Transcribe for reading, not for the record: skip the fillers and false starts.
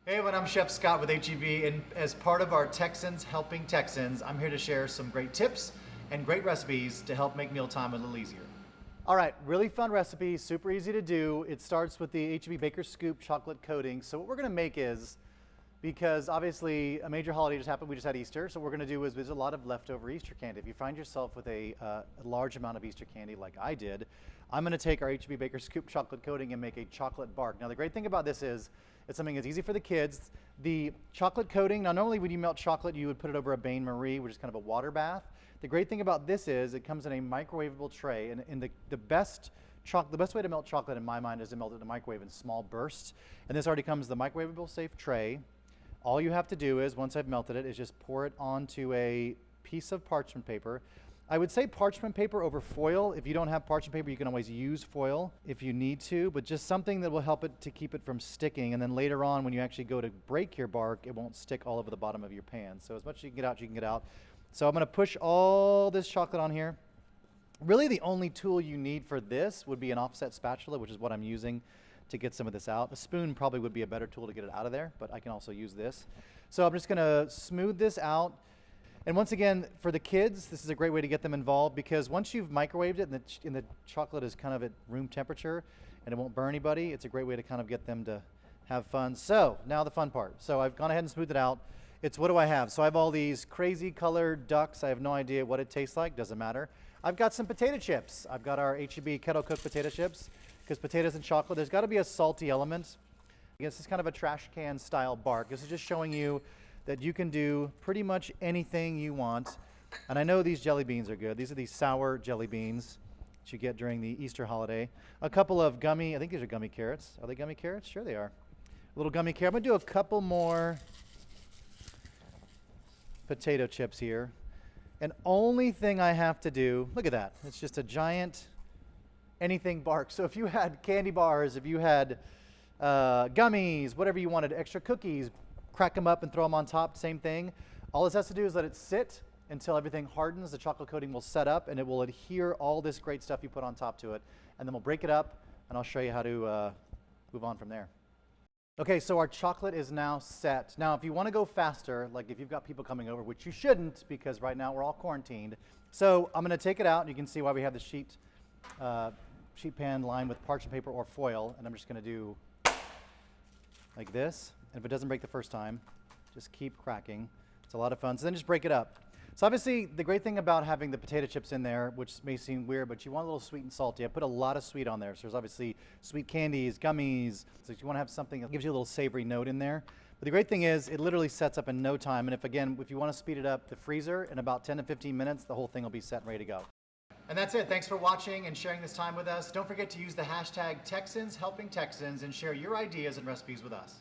Hey everyone, I'm Chef Scott with HEB, and as part of our Texans Helping Texans, I'm here to share some great tips and great recipes to help make mealtime a little easier. All right, really fun recipe, super easy to do. It starts with the HEB Baker's Scoop chocolate coating. So what we're gonna make is, because obviously a major holiday just happened, we just had Easter, so what we're gonna do is there's a lot of leftover Easter candy. If you find yourself with a large amount of Easter candy like I did, I'm gonna take our HEB Baker's Scoop chocolate coating and make a chocolate bark. Now the great thing about this is, it's something that's easy for the kids. The chocolate coating, now normally when you melt chocolate, you would put it over a bain-marie, which is kind of a water bath. The great thing about this is it comes in a microwavable tray, and the best way to melt chocolate in my mind is to melt it in the microwave in small bursts. And this already comes in the microwavable safe tray. All you have to do is, once I've melted it, is just pour it onto a piece of parchment paper. I would say parchment paper over foil. If you don't have parchment paper, you can always use foil if you need to, but just something that will help it to keep it from sticking. And then later on, when you actually go to break your bark, it won't stick all over the bottom of your pan. So as much as you can get out, you can get out. So I'm gonna push all this chocolate on here. Really the only tool you need for this would be an offset spatula, which is what I'm using to get some of this out. A spoon probably would be a better tool to get it out of there, but I can also use this. So I'm just gonna smooth this out. And once again, for the kids, this is a great way to get them involved, because once you've microwaved it and the chocolate is kind of at room temperature and it won't burn anybody, it's a great way to kind of get them to have fun. So now the fun part. So I've gone ahead and smoothed it out. It's, what do I have? So I have all these crazy colored ducks. I have no idea what it tastes like, doesn't matter. I've got some potato chips. I've got our HEB kettle cooked potato chips, because potatoes and chocolate, there's gotta be a salty element. I guess it's kind of a trash can style bark. This is just showing you that you can do pretty much anything you want. And I know these jelly beans are good. These are these sour jelly beans that you get during the Easter holiday. A couple of gummy, I think these are gummy carrots. Are they gummy carrots? Sure they are. A little gummy carrot. I'm gonna do a couple more potato chips here. And only thing I have to do, look at that. It's just a giant anything bark. So if you had candy bars, if you had gummies, whatever you wanted, extra cookies, crack them up and throw them on top, same thing. All this has to do is let it sit until everything hardens. The chocolate coating will set up and it will adhere all this great stuff you put on top to it. And then we'll break it up and I'll show you how to move on from there. Okay, so our chocolate is now set. Now, if you want to go faster, like if you've got people coming over, which you shouldn't, because right now we're all quarantined. So I'm going to take it out and you can see why we have the sheet pan lined with parchment paper or foil. And I'm just going to do like this. And if it doesn't break the first time, just keep cracking. It's a lot of fun. So then just break it up. So obviously, the great thing about having the potato chips in there, which may seem weird, but you want a little sweet and salty. I put a lot of sweet on there. So there's obviously sweet candies, gummies. So you want to have something that gives you a little savory note in there. But the great thing is, it literally sets up in no time. And if you want to speed it up, the freezer, in about 10 to 15 minutes, the whole thing will be set and ready to go. And that's it. Thanks for watching and sharing this time with us. Don't forget to use the hashtag Texans Helping Texans and share your ideas and recipes with us.